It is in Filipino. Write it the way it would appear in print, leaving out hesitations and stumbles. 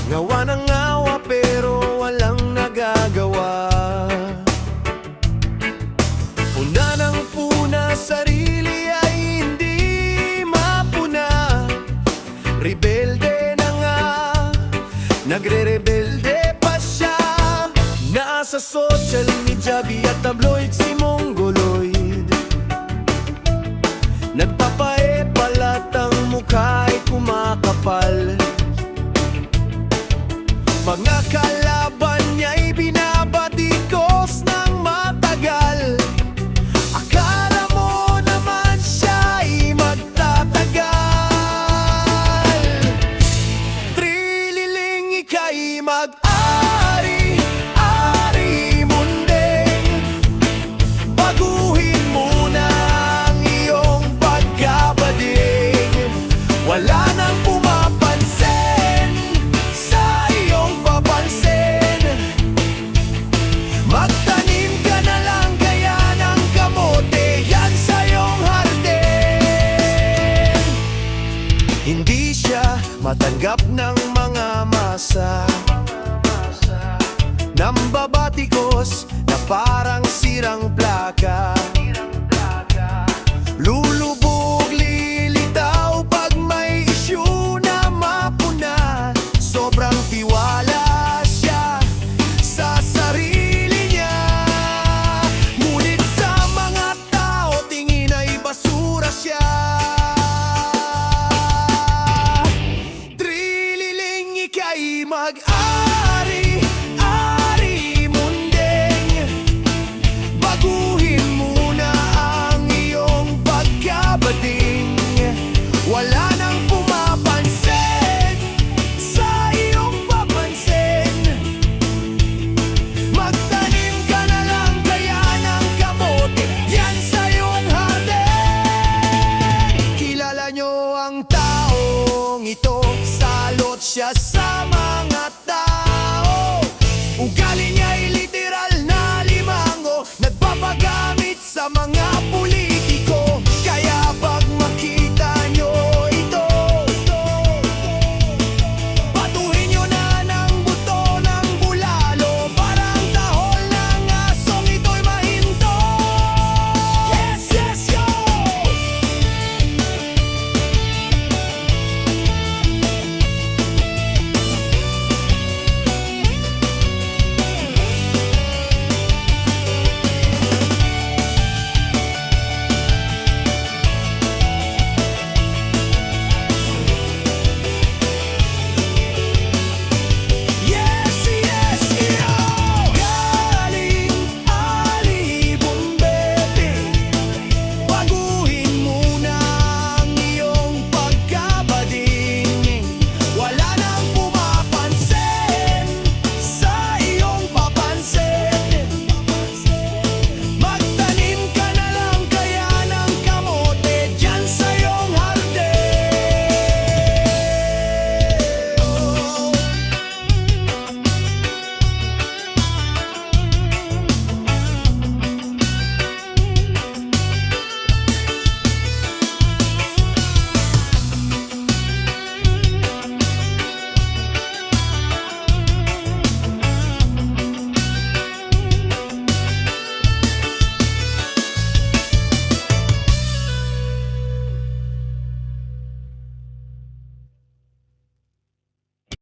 Ngawa ng ngawa pero walang nagagawa. Puna ng puna, sarili ay hindi mapuna. Rebelde na nga, nagre-rebelde pa siya. Nasa social media, via tabloid si Mongoloid. Nagpapaepalat ang mukha ay kumakapal. Mga kalaban niya'y binabatikos ng matagal. Akala mo naman siya'y magtatagal. Trililing ika'y mag-ari, ari mundeng. Baguhin mo na ang iyong pagkabading. Wala nang pumapansin sa iyong papansin. Magtanim ka na lang kaya ng kamote yan sa iyong hardin. Hindi siya matanggap ng mga masa, nambabatikos na parang sirang plaka. Lulubog, lilitaw pag may issue na mapuna. Sobrang tiwala siya sa sarili niya. Ngunit sa mga tao tingin ay basura siya. Trililing ika'y mag-ari, ari mundeng. Baguhin muna ang iyong pagkabading. Wala nang pumapansin sa iyong papansin. Magtanim ka na lang kaya ng kamote yan sa iyong hardin. Kilala nyo ang taong ito, salot siya sa